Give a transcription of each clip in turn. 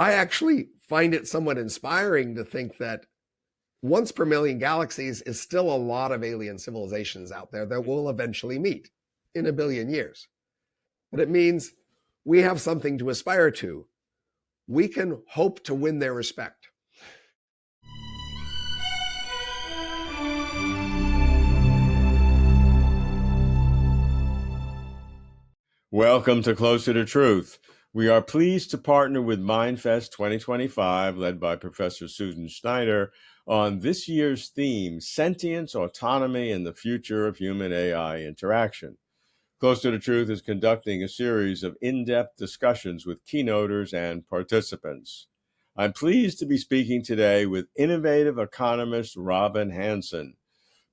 I actually find it somewhat inspiring to think that once per million galaxies is still a lot of alien civilizations out there that we'll eventually meet in a billion years. But it means we have something to aspire to. We can hope to win their respect. Welcome to Closer to Truth. We are pleased to partner with MindFest 2025, led by Professor Susan Schneider, on this year's theme, Sentience, Autonomy, and the Future of Human-AI Interaction. Closer to Truth is conducting a series of in-depth discussions with keynoters and participants. I'm pleased to be speaking today with innovative economist Robin Hanson,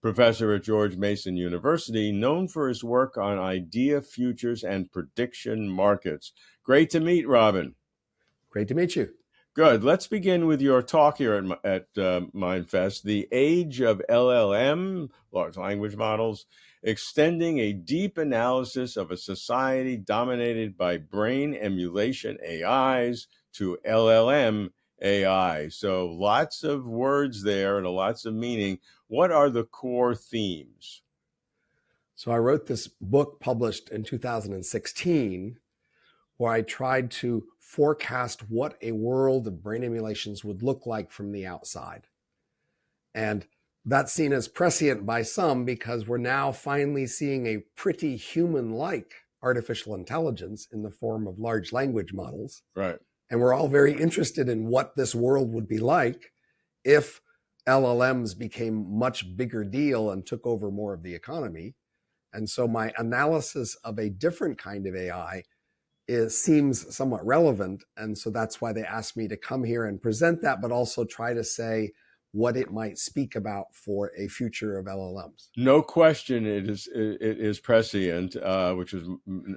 professor at George Mason University, known for his work on idea futures and prediction markets. Great to meet Robin. Great to meet you. Good. Let's begin with your talk here at MindFest, The Age of LLM, large language models, extending a deep analysis of a society dominated by brain emulation AIs to LLM AI. So lots of words there and lots of meaning. What are the core themes? So I wrote this book published in 2016 where I tried to forecast what a world of brain emulations would look like from the outside. And that's seen as prescient by some because we're now finally seeing a pretty human-like artificial intelligence in the form of large language models. Right. And we're all very interested in what this world would be like if LLMs became much bigger deal and took over more of the economy. And so my analysis of a different kind of AI seems somewhat relevant. And so that's why they asked me to come here and present that, but also try to say what it might speak about for a future of LLMs. No question it is prescient, which was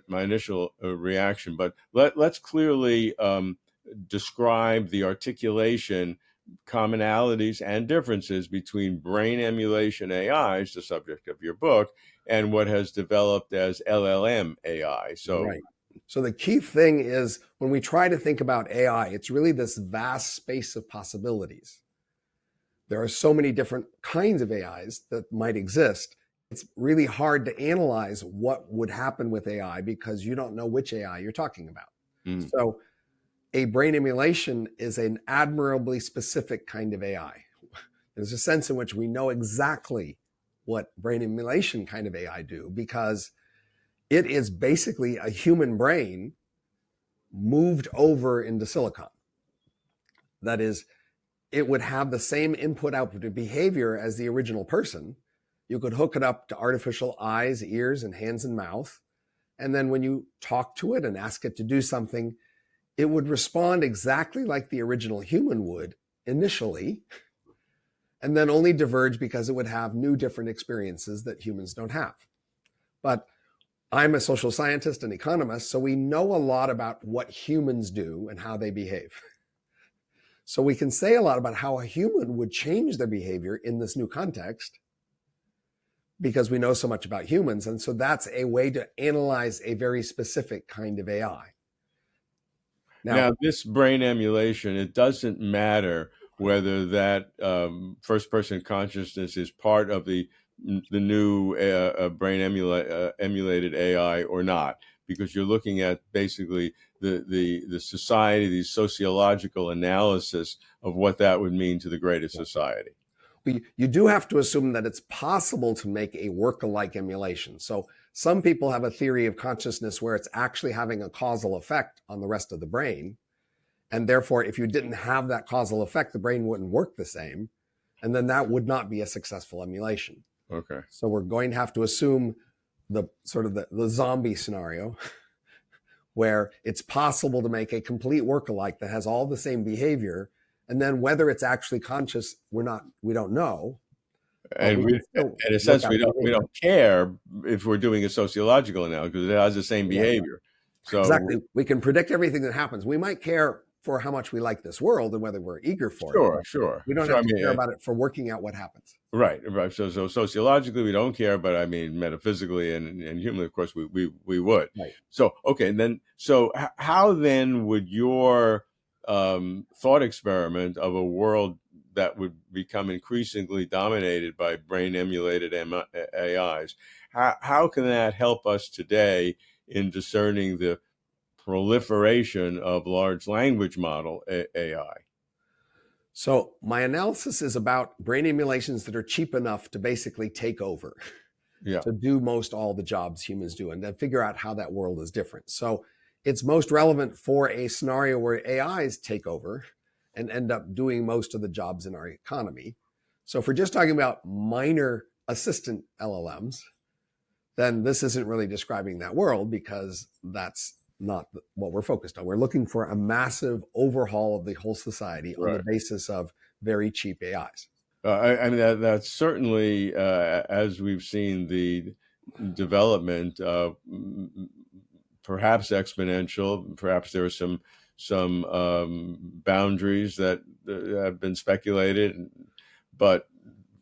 my initial reaction. But let's clearly describe the articulation, commonalities, and differences between brain emulation AIs, the subject of your book, and what has developed as LLM AI. Right. So the key thing is when we try to think about AI, it's really this vast space of possibilities. There are so many different kinds of AIs that might exist. It's really hard to analyze what would happen with AI because you don't know which AI you're talking about. So a brain emulation is an admirably specific kind of AI. There's a sense in which we know exactly what brain emulation kind of AI do because it is basically a human brain moved over into silicon. That is, it would have the same input-output behavior as the original person. You could hook it up to artificial eyes, ears, and hands and mouth. And then when you talk to it and ask it to do something, it would respond exactly like the original human would initially, and then only diverge because it would have new different experiences that humans don't have. But I'm a social scientist and economist, so we know a lot about what humans do and how they behave. So we can say a lot about how a human would change their behavior in this new context because we know so much about humans. And so that's a way to analyze a very specific kind of AI. Now this brain emulation, it doesn't matter whether that first-person consciousness is part of the new brain emulated AI or not, because you're looking at basically the society, the sociological analysis of what that would mean to the greater society. You do have to assume that it's possible to make a work-alike emulation. So some people have a theory of consciousness where it's actually having a causal effect on the rest of the brain. And therefore, if you didn't have that causal effect, the brain wouldn't work the same. And then that would not be a successful emulation. Okay. So we're going to have to assume the sort of the zombie scenario where it's possible to make a complete work-alike that has all the same behavior. And then whether it's actually conscious, we don't know. And in a sense, we don't care if we're doing a sociological analysis because it has the same behavior. So exactly, we can predict everything that happens. We might care for how much we like this world and whether we're eager for it. Sure. We don't have to care about it for working out what happens. Right. So sociologically, we don't care, but I mean, metaphysically and humanly, of course, we would. Right. So, okay. So how then would your thought experiment of a world that would become increasingly dominated by brain emulated AIs. How can that help us today in discerning the proliferation of large language model AI? So my analysis is about brain emulations that are cheap enough to basically take over, Yeah, to do most all the jobs humans do, and then figure out how that world is different. So it's most relevant for a scenario where AIs take over and end up doing most of the jobs in our economy. So if we're just talking about minor assistant LLMs, then this isn't really describing that world, because that's not what we're focused on. We're looking for a massive overhaul of the whole society on the basis of very cheap AIs. I mean, that's certainly, as we've seen the development, perhaps exponential. Perhaps there are some boundaries that have been speculated, but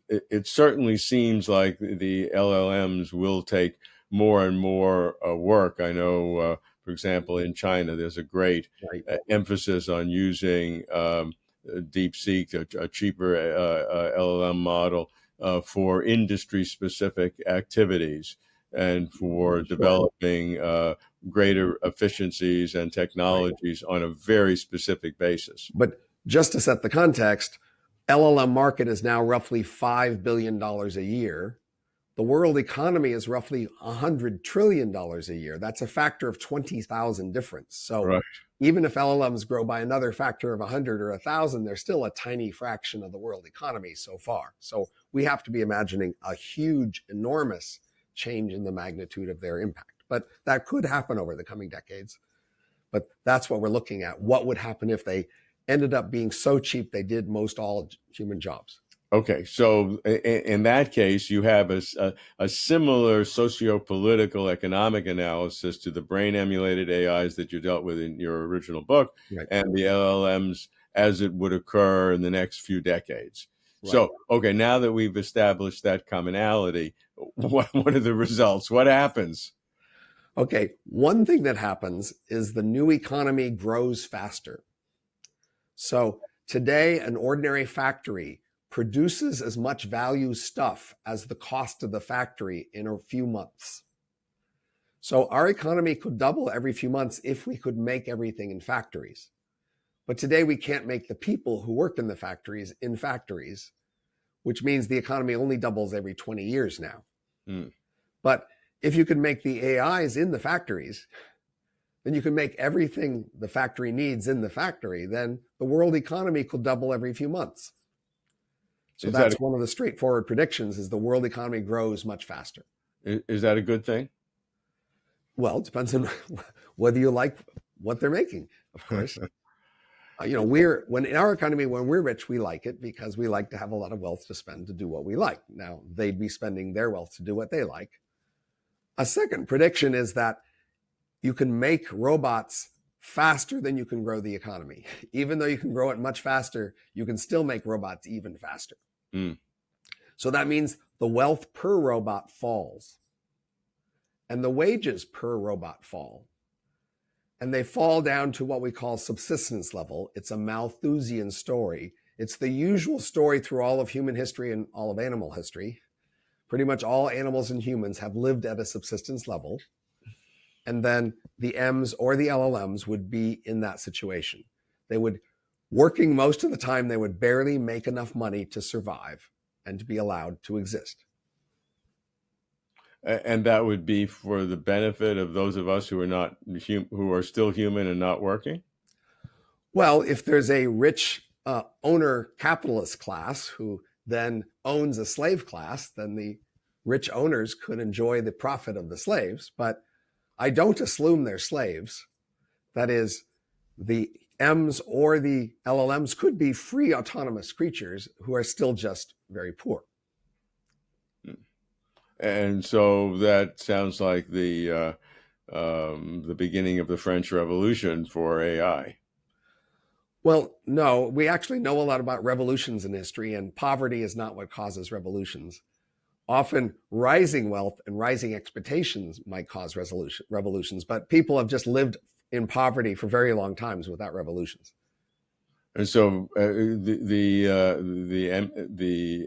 it certainly seems like the LLMs will take more and more work. I know, for example, in China, there's a great Right. emphasis on using DeepSeek, a cheaper LLM model, for industry-specific activities and for developing greater efficiencies and technologies on a very specific basis. But just to set the context, LLM market is now roughly $5 billion a year. The world economy is roughly $100 trillion a year. That's a factor of 20,000 difference. So even if LLMs grow by another factor of 100 or 1,000, they're still a tiny fraction of the world economy so far. So we have to be imagining a huge, enormous change in the magnitude of their impact. But that could happen over the coming decades. But that's what we're looking at. What would happen if they ended up being so cheap they did most all human jobs? Okay, so in that case, you have a similar socio-political economic analysis to the brain emulated AIs that you dealt with in your original book, and the LLMs as it would occur in the next few decades. So, okay, now that we've established that commonality, what are the results? What happens? Okay, one thing that happens is the new economy grows faster. So today, an ordinary factory produces as much value stuff as the cost of the factory in a few months. So our economy could double every few months if we could make everything in factories. But today we can't make the people who work in the factories in factories, which means the economy only doubles every 20 years now. But if you could make the AIs in the factories, then you can make everything the factory needs in the factory. Then the world economy could double every few months. So that's one of the straightforward predictions, is the world economy grows much faster. Is that a good thing? Well, it depends on whether you like what they're making, of course. When in our economy, when we're rich, we like it because we like to have a lot of wealth to spend to do what we like. Now, they'd be spending their wealth to do what they like. A second prediction is that you can make robots faster than you can grow the economy. Even though you can grow it much faster, you can still make robots even faster. So that means the wealth per robot falls and the wages per robot fall. And they fall down to what we call subsistence level. It's a Malthusian story. It's the usual story through all of human history and all of animal history. Pretty much all animals and humans have lived at a subsistence level. And then the M's or the LLMs would be in that situation. They would, working most of the time, they would barely make enough money to survive and to be allowed to exist. And that would be for the benefit of those of us who are still human and not working? Well, if there's a rich owner capitalist class who then owns a slave class, then the rich owners could enjoy the profit of the slaves. But I don't assume they're slaves. That is, the M's or the LLMs could be free autonomous creatures who are still just very poor. And so that sounds like the beginning of the French Revolution for AI. Well, no, we actually know a lot about revolutions in history, and poverty is not what causes revolutions. Often rising wealth and rising expectations might cause revolutions, but people have just lived in poverty for very long times without revolutions. And so the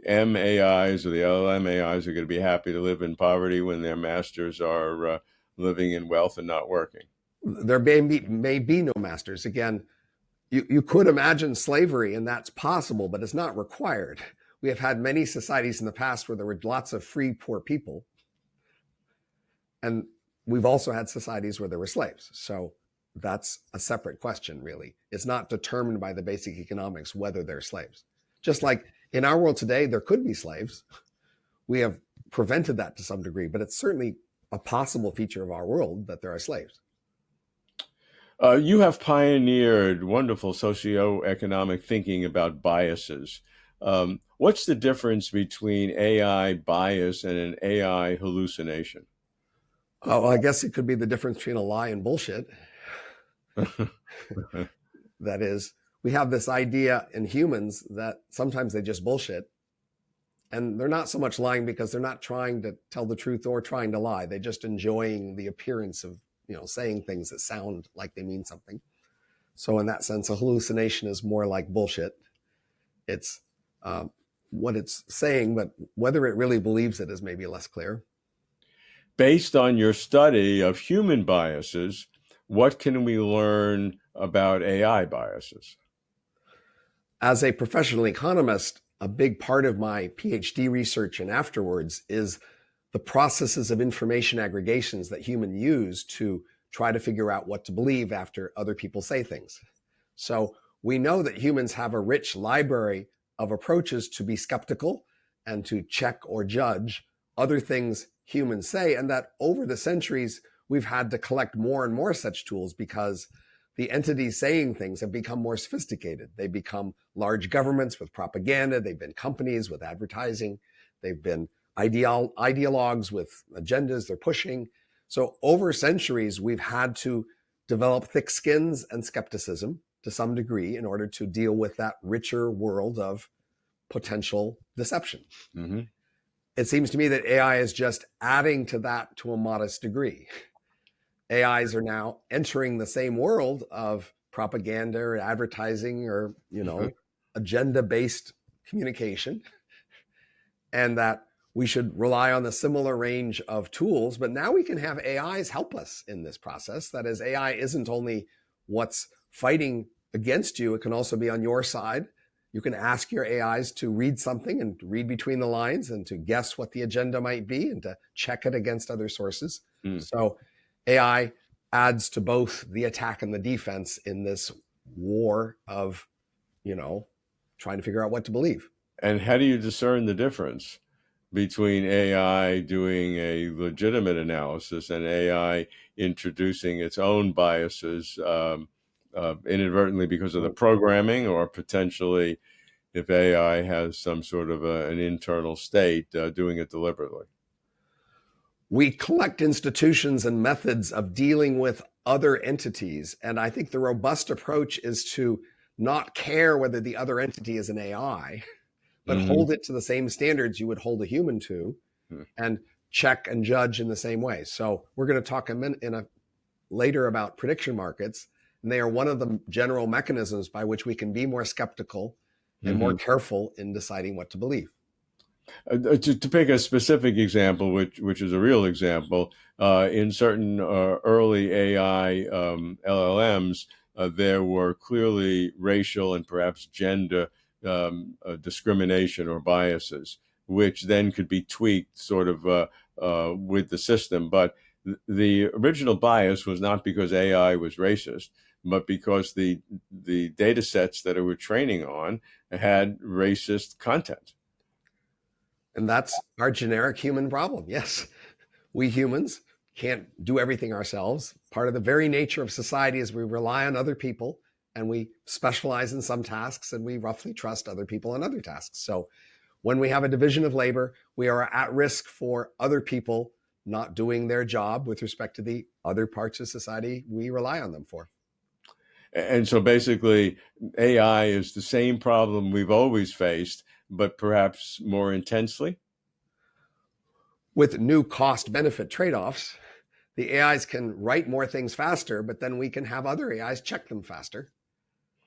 MAIs or the LLM AIs are going to be happy to live in poverty when their masters are living in wealth and not working. There may be no masters. Again, you could imagine slavery, and that's possible, but it's not required. We have had many societies in the past where there were lots of free, poor people. And we've also had societies where there were slaves. So that's a separate question, really. It's not determined by the basic economics whether they're slaves. Just like in our world today, there could be slaves. We have prevented that to some degree, but it's certainly a possible feature of our world that there are slaves. You have pioneered wonderful socioeconomic thinking about biases. What's the difference between AI bias and an AI hallucination? Oh, well, I guess it could be the difference between a lie and bullshit. That is, we have this idea in humans that sometimes they just bullshit. And they're not so much lying because they're not trying to tell the truth or trying to lie. They're just enjoying the appearance of, saying things that sound like they mean something. So in that sense, a hallucination is more like bullshit. It's what it's saying, but whether it really believes it is maybe less clear. Based on your study of human biases, what can we learn about AI biases? As a professional economist, a big part of my Ph.D. research and afterwards is the processes of information aggregations that humans use to try to figure out what to believe after other people say things. So we know that humans have a rich library of approaches to be skeptical and to check or judge other things humans say, and that over the centuries, we've had to collect more and more such tools because the entities saying things have become more sophisticated. They become large governments with propaganda. They've been companies with advertising. They've been ideologues with agendas they're pushing. So over centuries, we've had to develop thick skins and skepticism to some degree in order to deal with that richer world of potential deception. Mm-hmm. It seems to me that AI is just adding to that to a modest degree. AIs are now entering the same world of propaganda or advertising or, agenda-based communication, and that we should rely on the similar range of tools. But now we can have AIs help us in this process. That is, AI isn't only what's fighting against you, it can also be on your side. You can ask your AIs to read something and read between the lines and to guess what the agenda might be and to check it against other sources. So AI adds to both the attack and the defense in this war of, trying to figure out what to believe. And how do you discern the difference between AI doing a legitimate analysis and AI introducing its own biases inadvertently because of the programming, or potentially if AI has some sort of an internal state doing it deliberately? We collect institutions and methods of dealing with other entities. And I think the robust approach is to not care whether the other entity is an AI, but hold it to the same standards you would hold a human to, and check and judge in the same way. So we're going to talk later about prediction markets, and they are one of the general mechanisms by which we can be more skeptical and more careful in deciding what to believe. To pick a specific example, which is a real example, in certain early AI LLMs, there were clearly racial and perhaps gender discrimination or biases, which then could be tweaked sort of with the system. But the original bias was not because AI was racist, but because the data sets that it were training on had racist content. And that's our generic human problem. Yes, we humans can't do everything ourselves. Part of the very nature of society is we rely on other people, and we specialize in some tasks, and we roughly trust other people in other tasks. So when we have a division of labor, we are at risk for other people not doing their job with respect to the other parts of society we rely on them for. And so basically, AI is the same problem we've always faced, but perhaps more intensely? With new cost-benefit trade-offs, the AIs can write more things faster, but then we can have other AIs check them faster.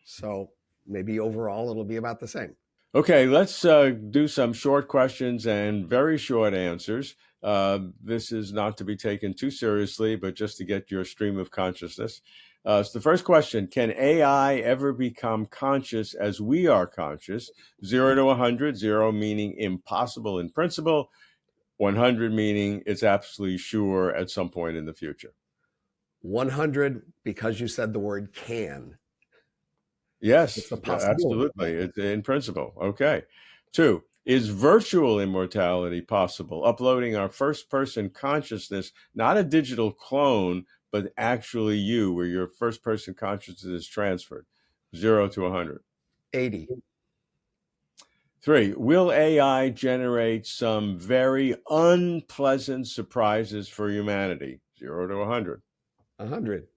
So maybe overall it'll be about the same. Okay, let's do some short questions and very short answers. This is not to be taken too seriously, but just to get your stream of consciousness. So the first question, can AI ever become conscious as we are conscious? 0 to 100, 0 meaning impossible in principle, 100 meaning it's absolutely sure at some point in the future. 100, because you said the word can. Yes, It's a possibility. absolutely. It's in principle. Okay. 2, is virtual immortality possible? Uploading our first person consciousness, not a digital clone, but actually you, where your first person consciousness is transferred. 0 to 100. 80. 3, will AI generate some very unpleasant surprises for humanity? 0 to 100. 100.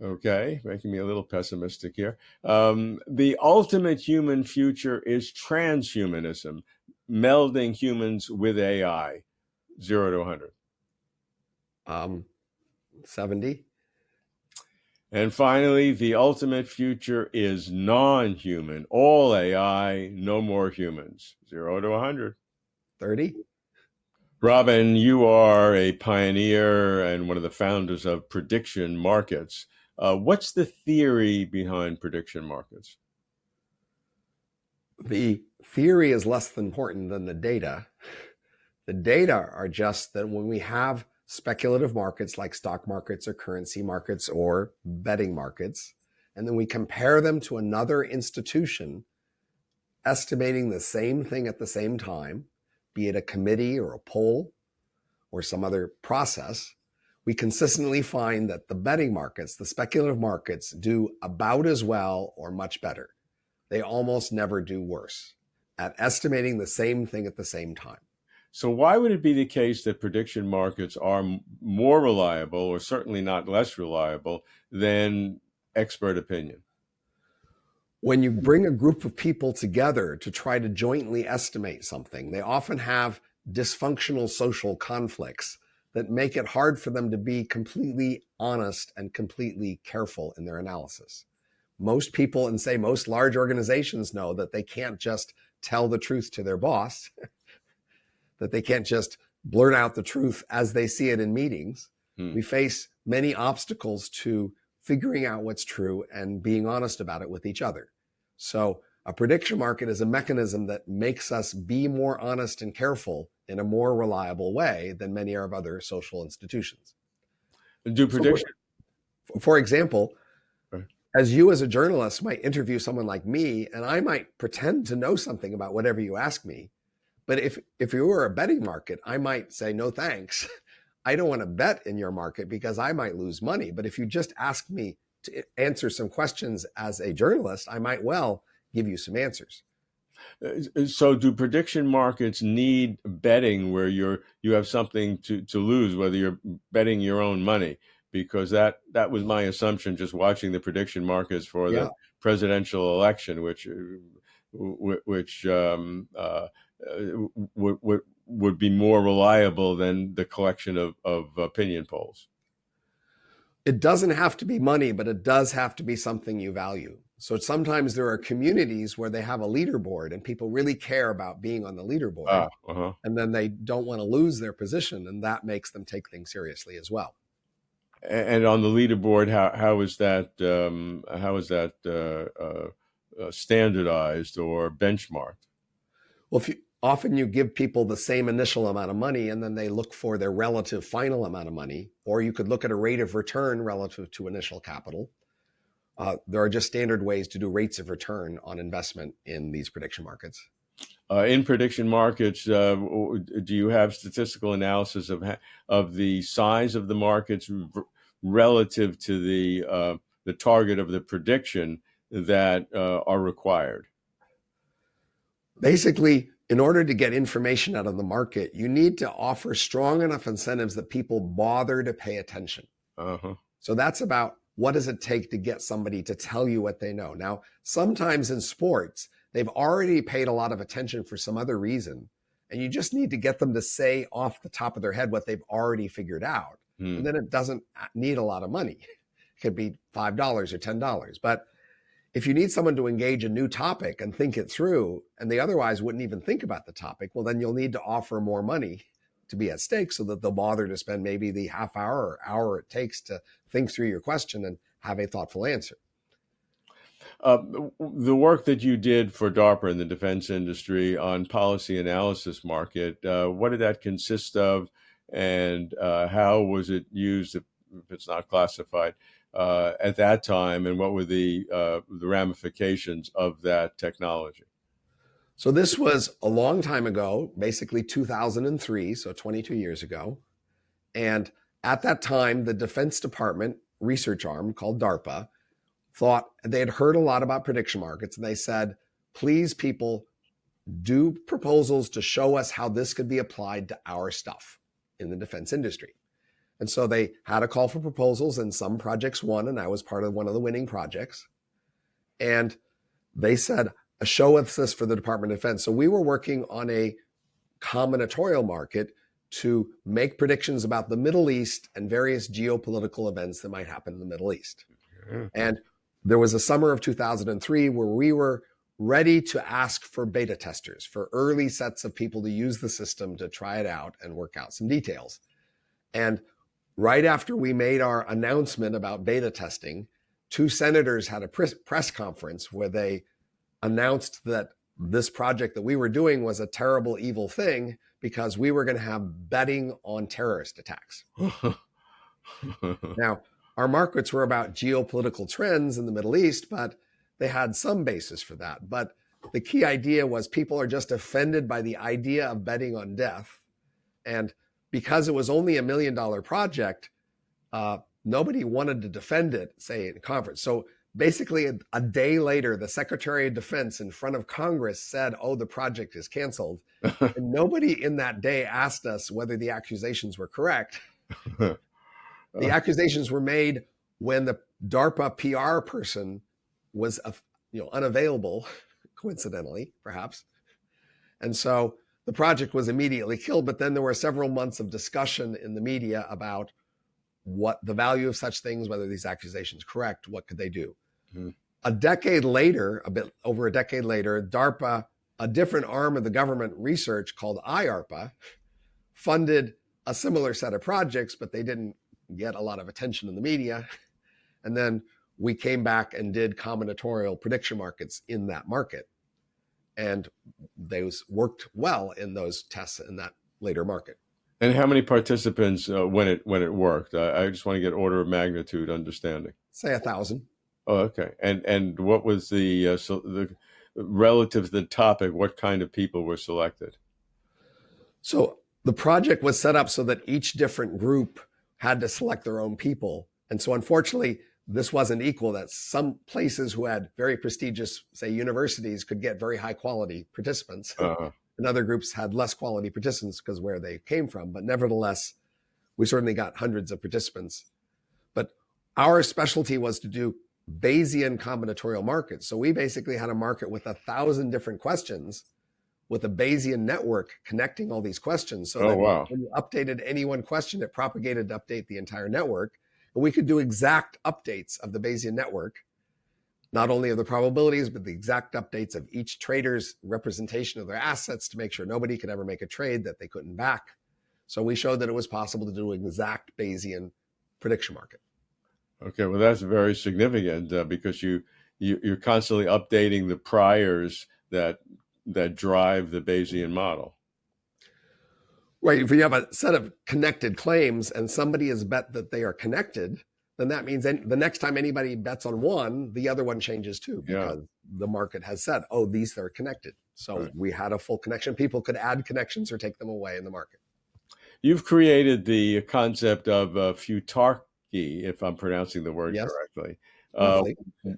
Okay, making me a little pessimistic here. The ultimate human future is transhumanism, melding humans with AI. 0 to 100. 70. And finally, the ultimate future is non-human, all AI, no more humans. 0 to 100. 30. Robin, you are a pioneer and one of the founders of prediction markets. What's the theory behind prediction markets? The theory is less important than the data. The data are just that when we have speculative markets like stock markets or currency markets or betting markets, and then we compare them to another institution estimating the same thing at the same time, be it a committee or a poll or some other process, we consistently find that the betting markets, the speculative markets, do about as well or much better. They almost never do worse at estimating the same thing at the same time. So why would it be the case that prediction markets are more reliable, or certainly not less reliable, than expert opinion? When you bring a group of people together to try to jointly estimate something, they often have dysfunctional social conflicts that make it hard for them to be completely honest and completely careful in their analysis. Most people, and say most large organizations, know that they can't just tell the truth to their boss, that they can't just blurt out the truth as they see it in meetings. We face many obstacles to figuring out what's true and being honest about it with each other. So a prediction market is a mechanism that makes us be more honest and careful in a more reliable way than many of other social institutions. Do prediction? So for example, as you as a journalist might interview someone like me, and I might pretend to know something about whatever you ask me. But if you were a betting market, I might say, no, thanks. I don't want to bet in your market because I might lose money. But if you just ask me to answer some questions as a journalist, I might well give you some answers. So do prediction markets need betting where you have something to lose, whether you're betting your own money? Because that was my assumption just watching the prediction markets for the presidential election, which would be more reliable than the collection of opinion polls. It doesn't have to be money, but it does have to be something you value. So sometimes there are communities where they have a leaderboard and people really care about being on the leaderboard. And then they don't want to lose their position, and that makes them take things seriously as well. And on the leaderboard, how is that standardized or benchmarked? Well, often you give people the same initial amount of money and then they look for their relative final amount of money, or you could look at a rate of return relative to initial capital. There are just standard ways to do rates of return on investment in these prediction markets. In prediction markets, do you have statistical analysis of the size of the markets relative to the target of the prediction that are required? Basically, in order to get information out of the market, you need to offer strong enough incentives that people bother to pay attention. So that's about what does it take to get somebody to tell you what they know. Now, sometimes in sports, they've already paid a lot of attention for some other reason, and you just need to get them to say off the top of their head what they've already figured out. And then it doesn't need a lot of money. It could be $5 or $10. But if you need someone to engage a new topic and think it through, and they otherwise wouldn't even think about the topic, well, then you'll need to offer more money to be at stake so that they'll bother to spend maybe the half hour or hour it takes to think through your question and have a thoughtful answer. The work that you did for DARPA in the defense industry on policy analysis market, what did that consist of, and how was it used, if it's not classified, at that time, and what were the ramifications of that technology? So this was a long time ago, basically 2003, so 22 years ago. And at that time, the Defense Department research arm called DARPA thought they had heard a lot about prediction markets. And they said, please, people, do proposals to show us how this could be applied to our stuff in the defense industry. And so they had a call for proposals, and some projects won, and I was part of one of the winning projects. And they said, show us this for the Department of Defense. So we were working on a combinatorial market to make predictions about the Middle East and various geopolitical events that might happen in the Middle East. Mm-hmm. And there was a summer of 2003 where we were ready to ask for beta testers, for early sets of people to use the system to try it out and work out some details. And right after we made our announcement about beta testing, two senators had a press conference where they announced that this project that we were doing was a terrible, evil thing because we were going to have betting on terrorist attacks. Now, our markets were about geopolitical trends in the Middle East, but they had some basis for that. But the key idea was people are just offended by the idea of betting on death. And because it was only $1 million project, nobody wanted to defend it, say, in conference. So basically, a day later, the Secretary of Defense in front of Congress said, oh, the project is canceled. And nobody in that day asked us whether the accusations were correct. The accusations were made when the DARPA PR person was unavailable, coincidentally, perhaps. And so the project was immediately killed. But then there were several months of discussion in the media about what the value of such things, whether these accusations are correct, what could they do? Mm-hmm. A decade later, a bit over a decade later, DARPA, a different arm of the government research called IARPA, funded a similar set of projects, but they didn't get a lot of attention in the media. And then we came back and did combinatorial prediction markets in that market. And those worked well in those tests in that later market. And how many participants when it worked? I just want to get order of magnitude understanding. Say 1,000. Oh, okay. And what was the relative to the topic? What kind of people were selected? So the project was set up so that each different group had to select their own people. And so unfortunately, this wasn't equal, that some places who had very prestigious, say, universities could get very high quality participants. Uh-huh. And other groups had less quality participants because where they came from. But nevertheless, we certainly got hundreds of participants. But our specialty was to do Bayesian combinatorial markets. So we basically had a market with 1,000 different questions with a Bayesian network connecting all these questions. So that when you updated any one question, it propagated to update the entire network. And we could do exact updates of the Bayesian network, not only of the probabilities, but the exact updates of each trader's representation of their assets to make sure nobody could ever make a trade that they couldn't back. So we showed that it was possible to do an exact Bayesian prediction market. Okay, well, that's very significant because you're constantly updating the priors that drive the Bayesian model. Right. If you have a set of connected claims and somebody has bet that they are connected, then that means the next time anybody bets on one, the other one changes too, because the market has said, oh, these are connected. So we had a full connection. People could add connections or take them away in the market. You've created the concept of Futarchy, if I'm pronouncing the word correctly.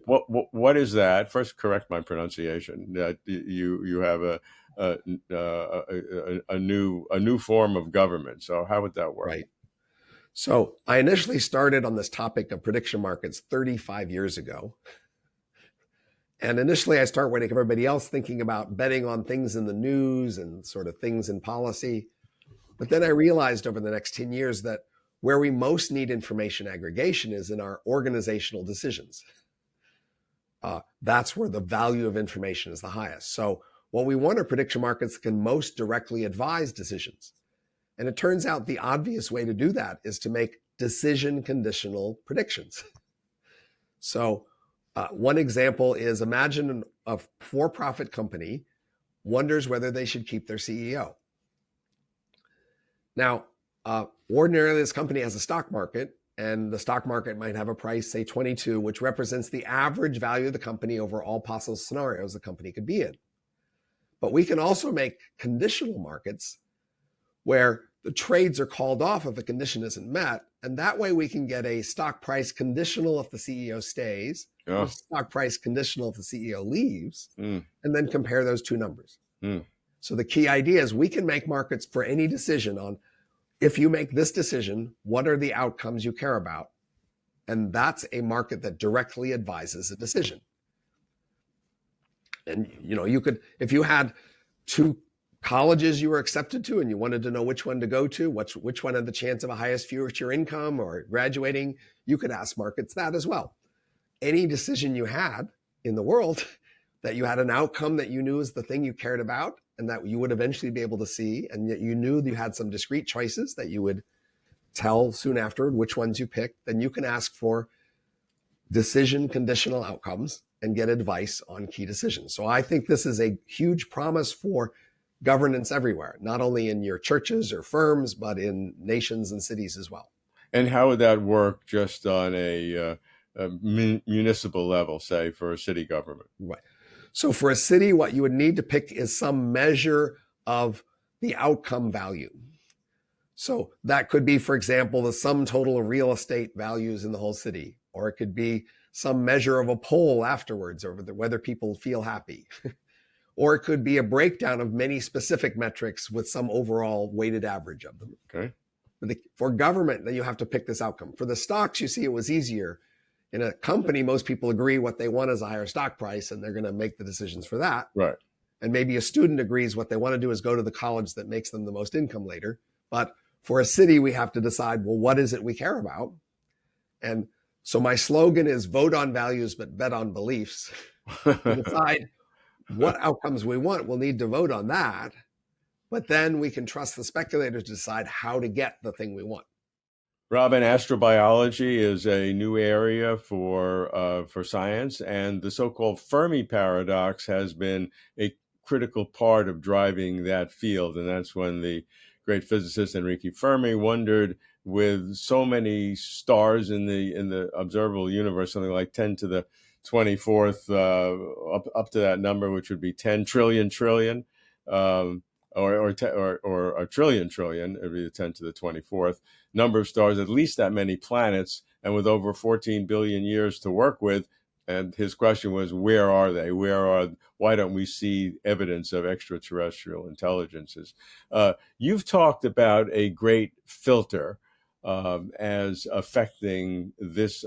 What is that? First, correct my pronunciation. You have a new form of government. So how would that work? Right. So I initially started on this topic of prediction markets 35 years ago. And initially I started like everybody else thinking about betting on things in the news and sort of things in policy. But then I realized over the next 10 years that where we most need information aggregation is in our organizational decisions. that's where the value of information is the highest. So what we want are prediction markets that can most directly advise decisions. And it turns out the obvious way to do that is to make decision conditional predictions. So one example is, imagine a for-profit company wonders whether they should keep their CEO. Now, ordinarily this company has a stock market, and the stock market might have a price, say 22, which represents the average value of the company over all possible scenarios the company could be in. But we can also make conditional markets where the trades are called off if a condition isn't met. And that way we can get a stock price conditional if the CEO stays, a stock price conditional if the CEO leaves, and then compare those two numbers. So the key idea is we can make markets for any decision on, if you make this decision, what are the outcomes you care about? And that's a market that directly advises a decision. And you could, if you had two colleges you were accepted to and you wanted to know which one to go to, which one had the chance of a highest future income or graduating, you could ask markets that as well. Any decision you had in the world that you had an outcome that you knew was the thing you cared about and that you would eventually be able to see, and yet you knew you had some discrete choices that you would tell soon afterward which ones you picked, then you can ask for decision conditional outcomes and get advice on key decisions. So I think this is a huge promise for governance everywhere, not only in your churches or firms, but in nations and cities as well. And how would that work just on a municipal level, say, for a city government? Right. So for a city, what you would need to pick is some measure of the outcome value. So that could be, for example, the sum total of real estate values in the whole city, or it could be some measure of a poll afterwards over whether people feel happy. Or it could be a breakdown of many specific metrics with some overall weighted average of them. Okay. For government, then you have to pick this outcome. For the stocks, you see it was easier. In a company, most people agree what they want is a higher stock price, and they're going to make the decisions for that. Right. And maybe a student agrees what they want to do is go to the college that makes them the most income later. But for a city, we have to decide, well, what is it we care about? And so my slogan is vote on values, but bet on beliefs. To decide what outcomes we want, we'll need to vote on that. But then we can trust the speculators to decide how to get the thing we want. Robin, astrobiology is a new area for science, and the so-called Fermi paradox has been a critical part of driving that field. And that's when the great physicist Enrico Fermi wondered, with so many stars in the observable universe, something like 10 to the 24th, up to that number, which would be 10 trillion trillion, or a trillion trillion, it would be the 10 to the 24th number of stars, at least that many planets, and with over 14 billion years to work with. And his question was, where are they? Why don't we see evidence of extraterrestrial intelligences? You've talked about a great filter as affecting this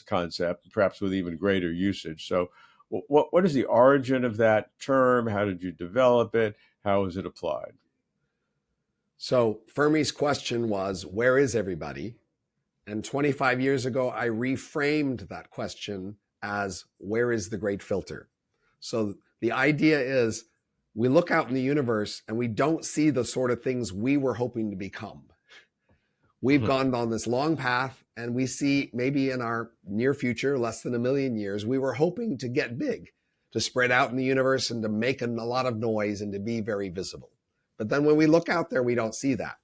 concept, perhaps with even greater usage. So what is the origin of that term? How did you develop it? How is it applied? So Fermi's question was, where is everybody? And 25 years ago, I reframed that question as, where is the great filter? So the idea is, we look out in the universe and we don't see the sort of things we were hoping to become. We've gone on this long path, and we see maybe in our near future, less than 1 million years, we were hoping to get big, to spread out in the universe and to make a lot of noise and to be very visible. But then when we look out there, we don't see that.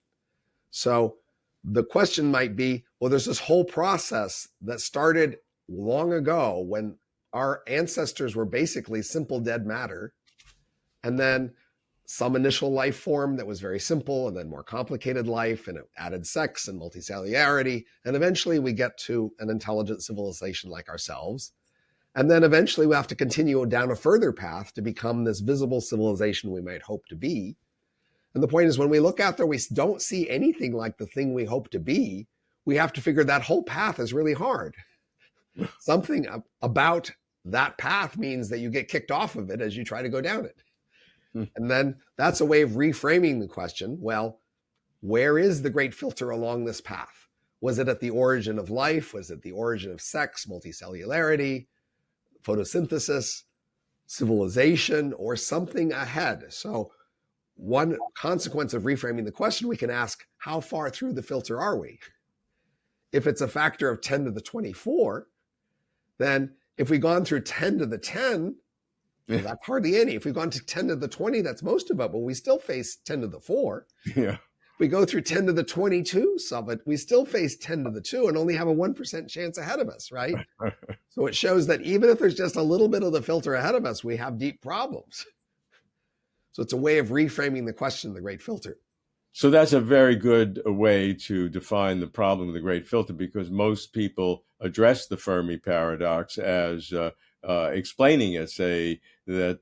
So the question might be, well, there's this whole process that started long ago when our ancestors were basically simple dead matter, and then some initial life form that was very simple, and then more complicated life, and it added sex and multicellularity. And eventually we get to an intelligent civilization like ourselves. And then eventually we have to continue down a further path to become this visible civilization we might hope to be. And the point is, when we look out there, we don't see anything like the thing we hope to be. We have to figure that whole path is really hard. Something about that path means that you get kicked off of it as you try to go down it. And then that's a way of reframing the question. Well, where is the great filter along this path? Was it at the origin of life? Was it the origin of sex, multicellularity, photosynthesis, civilization, or something ahead. So one consequence of reframing the question, we can ask, how far through the filter are we? If it's a factor of 10 to the 24, then if we've gone through 10 to the 10, well, that's hardly any. If we've gone to 10 to the 20, that's most of it, but we still face 10 to the 4. Yeah. If we go through 10 to the 22 of it, we still face 10 to the 2 and only have a 1% chance ahead of us, right? So it shows that even if there's just a little bit of the filter ahead of us, we have deep problems. So it's a way of reframing the question of the great filter. So that's a very good way to define the problem of the great filter, because most people address the Fermi paradox as explaining it, say that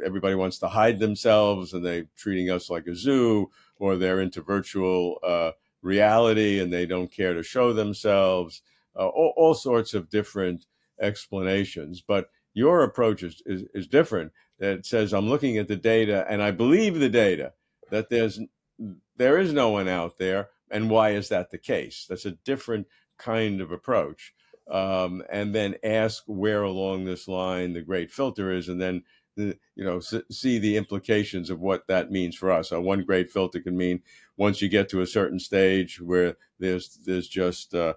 everybody wants to hide themselves and they're treating us like a zoo, or they're into virtual reality and they don't care to show themselves, all sorts of different explanations. But your approach is different. It says, I'm looking at the data and I believe the data, that there is no one out there. And why is that the case? That's a different kind of approach. And then ask where along this line the great filter is, and then see the implications of what that means for us. One great filter can mean once you get to a certain stage where there's just a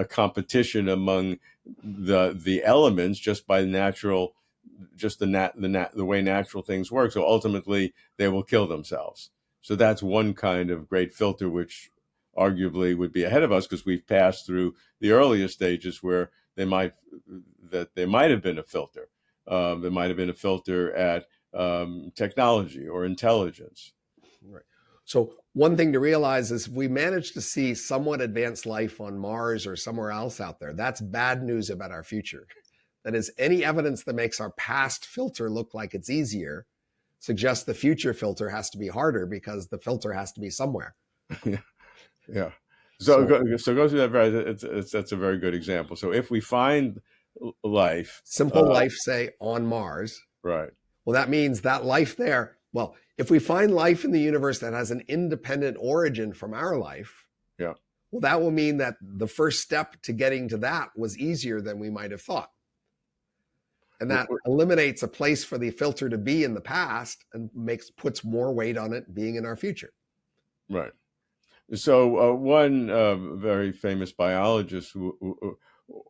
competition among the elements just by natural, just the way natural things work. So ultimately they will kill themselves. So that's one kind of great filter, which arguably would be ahead of us because we've passed through the earlier stages where there might have been a filter. There might have been a filter at technology or intelligence. Right. So one thing to realize is if we manage to see somewhat advanced life on Mars or somewhere else out there, that's bad news about our future. That is, any evidence that makes our past filter look like it's easier suggests the future filter has to be harder because the filter has to be somewhere. Yeah. So go through that. That's a very good example. So if we find life, simple life, say on Mars, right? Well, that means that life there. Well, if we find life in the universe that has an independent origin from our life, yeah. Well, that will mean that the first step to getting to that was easier than we might have thought. And that eliminates a place for the filter to be in the past and puts more weight on it being in our future. Right. So one very famous biologist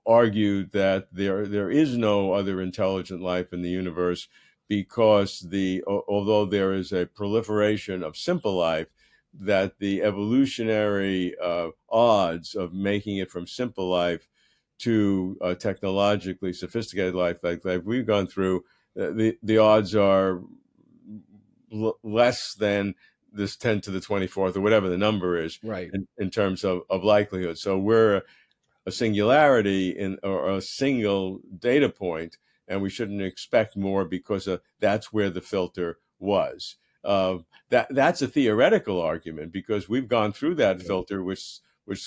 argued that there is no other intelligent life in the universe because although there is a proliferation of simple life, that the evolutionary odds of making it from simple life to technologically sophisticated life like we've gone through, the odds are less than this 10 to the 24th or whatever the number is, right? In terms of likelihood. So we're a singularity or a single data point, and we shouldn't expect more because that's where the filter was. That's a theoretical argument because we've gone through that filter, which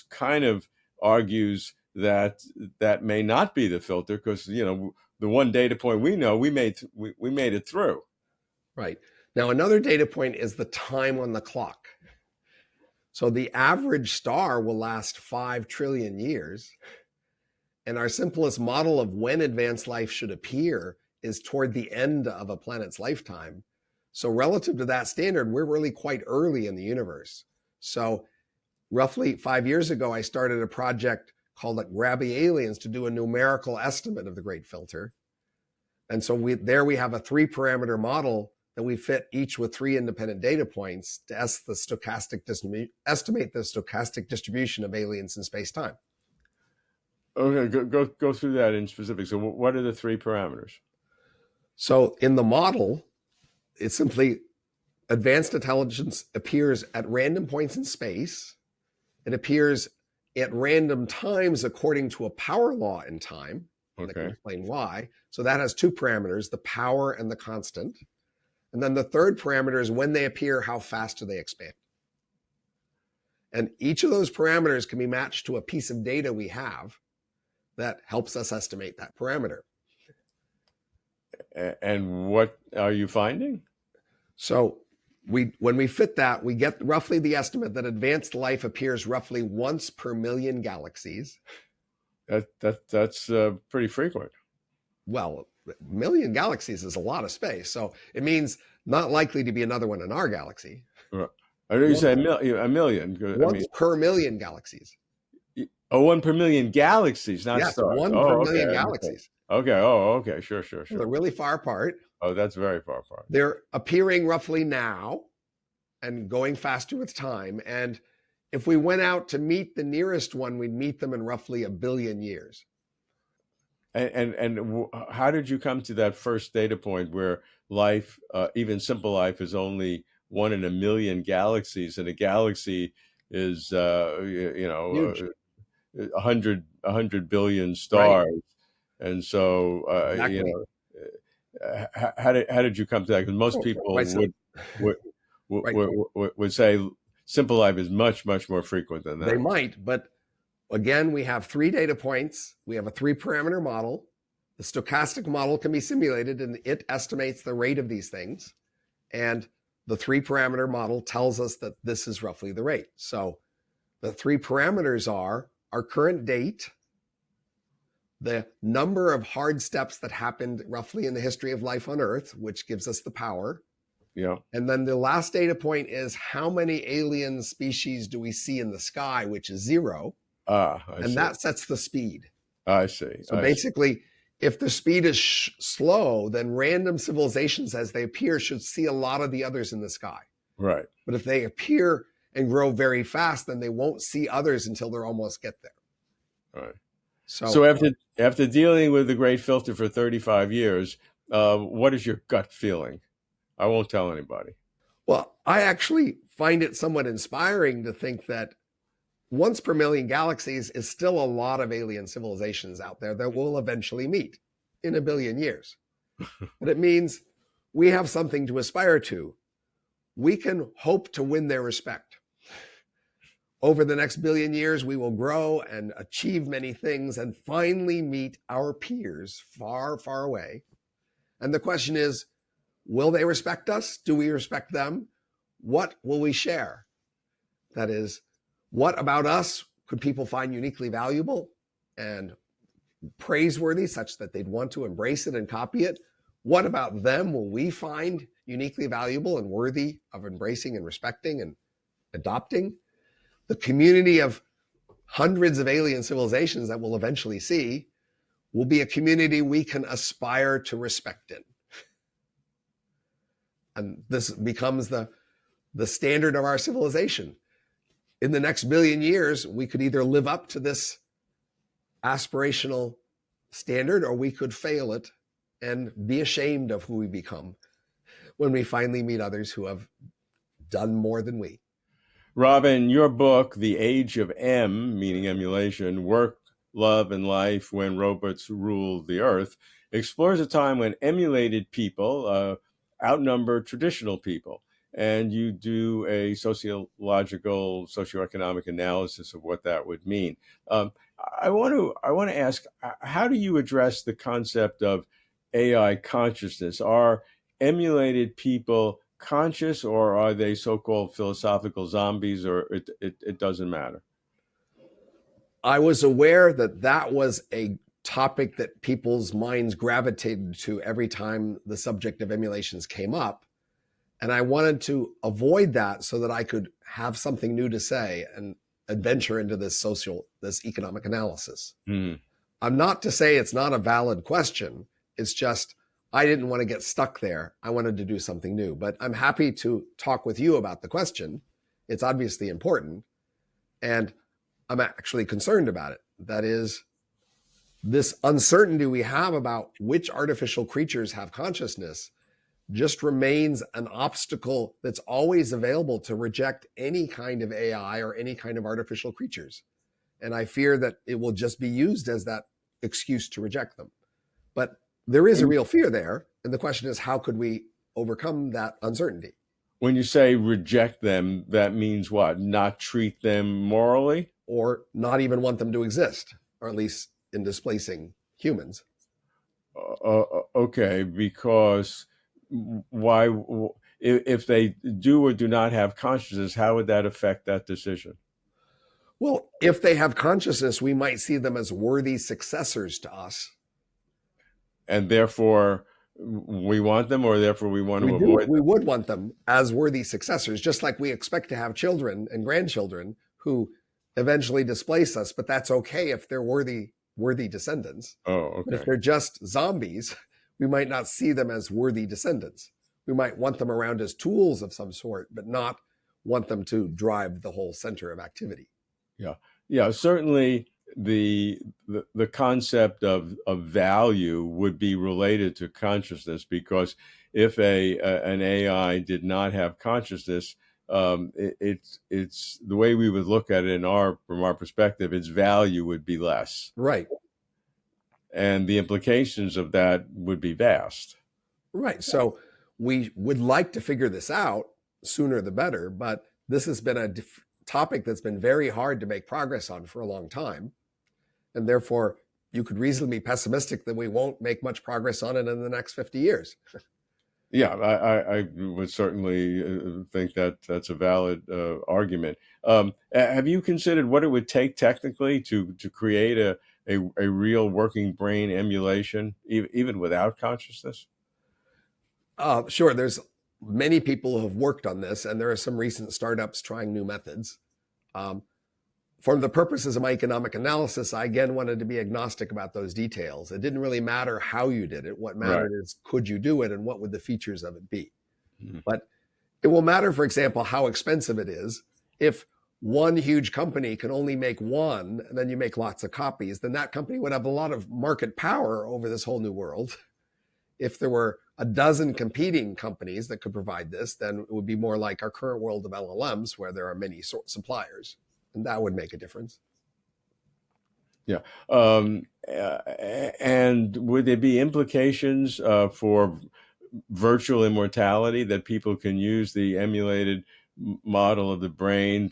kind of argues that may not be the filter because the one data point we know we made it through. Right. Now another data point is the time on the clock. So the average star will last 5 trillion years. And our simplest model of when advanced life should appear is toward the end of a planet's lifetime. So relative to that standard, we're really quite early in the universe. So roughly 5 years ago, I started a project called Grabby Aliens to do a numerical estimate of the Great Filter. And so we have a 3-parameter model that we fit each with 3 independent data points to estimate the stochastic distribution of aliens in space-time. Okay, go through that in specific. So what are the 3 parameters? So in the model, it's simply advanced intelligence appears at random points in space. It appears at random times according to a power law in time. Okay. I can explain why. So that has 2 parameters, the power and the constant. And then the third parameter is when they appear, how fast do they expand? And each of those parameters can be matched to a piece of data we have that helps us estimate that parameter. And what are you finding? So when we fit that, we get roughly the estimate that advanced life appears roughly once per million galaxies. That's pretty frequent. Well, a million galaxies is a lot of space. So it means not likely to be another one in our galaxy. Right. I know you say a million. I mean, Once per million galaxies. oh, one per million galaxies, not Yes, stars. one per Oh, okay. million I understand. galaxies. Okay. Oh, okay. Sure, sure, Well, they're sure. really far apart. Oh, that's very far apart. They're appearing roughly now and going faster with time. And if we went out to meet the nearest one, we'd meet them in roughly a billion years. And how did you come to that first data point where life, even simple life, is only one in a million galaxies, and a galaxy is, Huge. 100 billion Right. stars, and so Exactly. how did you come to that? Because most Oh, quite people simple. would Right. would say simple life is much more frequent than They that. might, but again, we have 3 data points. We have a 3-parameter model. The stochastic model can be simulated and it estimates the rate of these things. And the 3-parameter model tells us that this is roughly the rate. So the 3 parameters are our current date, the number of hard steps that happened roughly in the history of life on Earth, which gives us the power. Yeah. And then the last data point is how many alien species do we see in the sky, which is 0. I And see. that sets the speed. I see. So basically, if the speed is slow, then random civilizations as they appear should see a lot of the others in the sky. Right. But if they appear and grow very fast, then they won't see others until they're almost get there. Right. So, So after dealing with the great filter for 35 years, what is your gut feeling? I won't tell anybody. well, I actually find it somewhat inspiring to think that once per million galaxies is still a lot of alien civilizations out there that we'll eventually meet in a billion years. But it means we have something to aspire to. We can hope to win their respect. Over the next billion years, we will grow and achieve many things and finally meet our peers far, far away. And the question is, will they respect us? Do we respect them? What will we share? That is, what about us could people find uniquely valuable and praiseworthy such that they'd want to embrace it and copy it? What about them will we find uniquely valuable and worthy of embracing and respecting and adopting? The community of hundreds of alien civilizations that we'll eventually see will be a community we can aspire to respect in. And this becomes the standard of our civilization. In the next billion years, we could either live up to this aspirational standard or we could fail it and be ashamed of who we become when we finally meet others who have done more than we. Robin, your book, The Age of M, meaning emulation, Work, Love, and Life When Robots Ruled the Earth, explores a time when emulated people outnumber traditional people. And you do a sociological, socioeconomic analysis of what that would mean. I want to ask, how do you address the concept of AI consciousness? Are emulated people conscious, or are they so-called philosophical zombies, or it doesn't matter? I was aware that that was a topic that people's minds gravitated to every time the subject of emulations came up. And I wanted to avoid that so that I could have something new to say and adventure into this economic analysis. Hmm. I'm not to say it's not a valid question. It's just I didn't want to get stuck there. I wanted to do something new. But I'm happy to talk with you about the question. It's obviously important. And I'm actually concerned about it. That is, this uncertainty we have about which artificial creatures have consciousness just remains an obstacle that's always available to reject any kind of AI or any kind of artificial creatures. And I fear that it will just be used as that excuse to reject them. But there is a real fear there. And the question is, how could we overcome that uncertainty? When you say reject them, that means what? Not treat them morally? Or not even want them to exist, or at least in displacing humans. Okay, because why? If they do or do not have consciousness, how would that affect that decision? Well, if they have consciousness, we might see them as worthy successors to us. And therefore we want them, or therefore we want We to do. avoid We them? would want them as worthy successors, just like we expect to have children and grandchildren who eventually displace us, but that's okay if they're worthy descendants. Oh, But if okay. they're just zombies, we might not see them as worthy descendants. We might want them around as tools of some sort, but not want them to drive the whole center of activity. Yeah, yeah. Certainly, the concept of value would be related to consciousness, because if an AI did not have consciousness, it's the way we would look at it from our perspective, its value would be less, Right. and the implications of that would be vast. Right. So we would like to figure this out sooner the better, but this has been a topic that's been very hard to make progress on for a long time. And therefore, you could reasonably be pessimistic that we won't make much progress on it in the next 50 years. Yeah, I would certainly think that that's a valid argument. Have you considered what it would take technically to create a real working brain emulation, even without consciousness? Sure, there's many people who have worked on this, and there are some recent startups trying new methods. Um, for the purposes of my economic analysis, I again wanted to be agnostic about those details. It didn't really matter how you did it. What Right. mattered is, could you do it and what would the features of it be? Mhm. But it will matter, for example, how expensive it is. If one huge company can only make one, and then you make lots of copies, then that company would have a lot of market power over this whole new world. If there were a dozen competing companies that could provide this, then it would be more like our current world of LLMs, where there are many suppliers, and that would make a difference. Yeah. And would there be implications for virtual immortality, that people can use the emulated model of the brain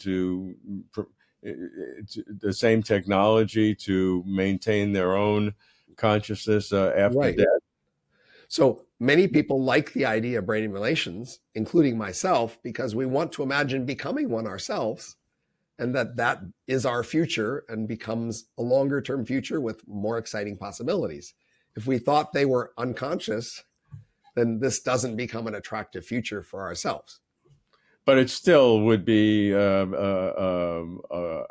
the same technology to maintain their own consciousness after Right. death? So many people like the idea of brain emulations, including myself, because we want to imagine becoming one ourselves, and that is our future and becomes a longer term future with more exciting possibilities. If we thought they were unconscious, then this doesn't become an attractive future for ourselves. But it still would be an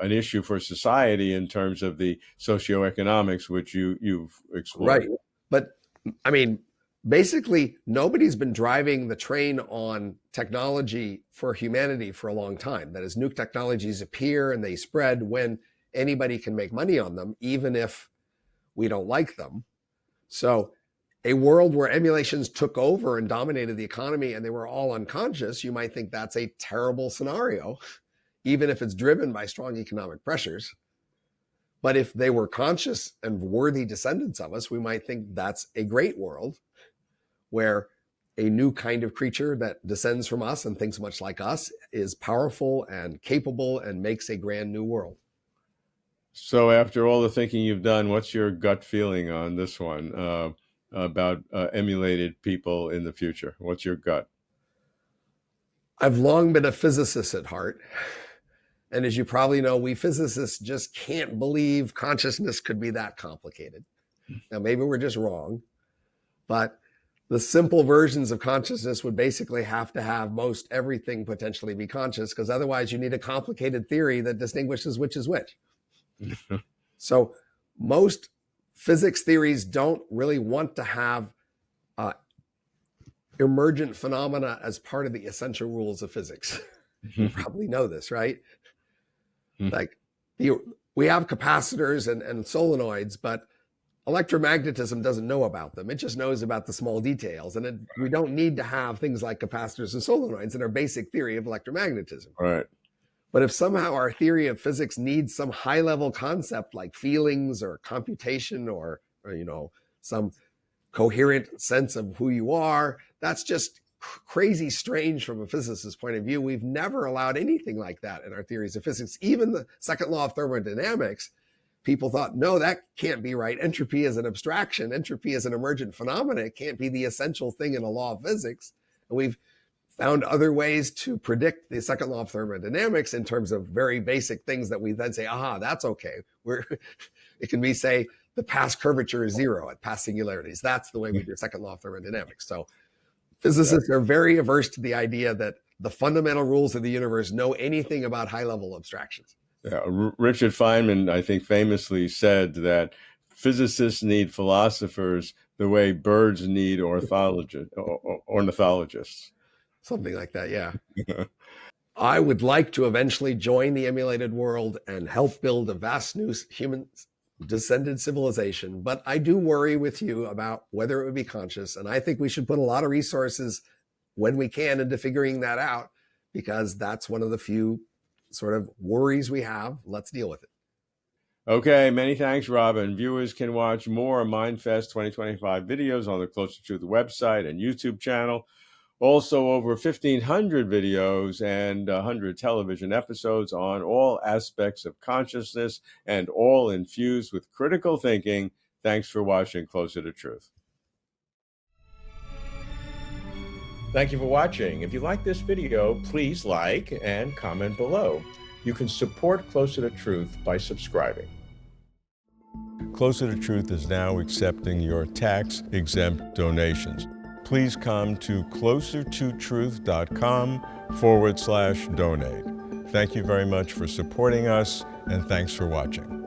issue for society in terms of the socioeconomics, which you've explored. Right. But I mean, basically, nobody's been driving the train on technology for humanity for a long time. That is, new technologies appear and they spread when anybody can make money on them, even if we don't like them. So, a world where emulations took over and dominated the economy and they were all unconscious, you might think that's a terrible scenario, even if it's driven by strong economic pressures. But if they were conscious and worthy descendants of us, we might think that's a great world where a new kind of creature that descends from us and thinks much like us is powerful and capable and makes a grand new world. So, after all the thinking you've done, what's your gut feeling on this one about emulated people in the future? What's your gut? I've long been a physicist at heart. And as you probably know, we physicists just can't believe consciousness could be that complicated. Now, maybe we're just wrong, but the simple versions of consciousness would basically have to have most everything potentially be conscious, because otherwise you need a complicated theory that distinguishes which is which. So most physics theories don't really want to have emergent phenomena as part of the essential rules of physics. You probably know this, right? Like we have capacitors and solenoids, but electromagnetism doesn't know about them. It just knows about the small details. And we don't need to have things like capacitors and solenoids in our basic theory of electromagnetism. Right. But if somehow our theory of physics needs some high level concept like feelings or computation or some coherent sense of who you are, that's just crazy strange from a physicist's point of view. We've never allowed anything like that in our theories of physics. Even the second law of thermodynamics, people thought, no, that can't be right. Entropy is an abstraction. Entropy is an emergent phenomenon. It can't be the essential thing in a law of physics. And we've found other ways to predict the second law of thermodynamics in terms of very basic things that we then say, aha, that's okay. It can be, say, the past curvature is zero at past singularities. That's the way we do second law of thermodynamics. So physicists are very averse to the idea that the fundamental rules of the universe know anything about high-level abstractions. Yeah, Richard Feynman, I think, famously said that physicists need philosophers the way birds need ornithologists. Something like that, yeah. I would like to eventually join the emulated world and help build a vast new human descended civilization, but I do worry with you about whether it would be conscious, and I think we should put a lot of resources when we can into figuring that out, because that's one of the few sort of worries we have. Let's deal with it. Okay, many thanks, Robin. Viewers can watch more MindFest 2025 videos on the Closer Truth website and YouTube channel. Also, over 1,500 videos and 100 television episodes on all aspects of consciousness, and all infused with critical thinking. Thanks for watching Closer to Truth. Thank you for watching. If you like this video, please like and comment below. You can support Closer to Truth by subscribing. Closer to Truth is now accepting your tax-exempt donations. Please come to closertotruth.com/donate. Thank you very much for supporting us, and thanks for watching.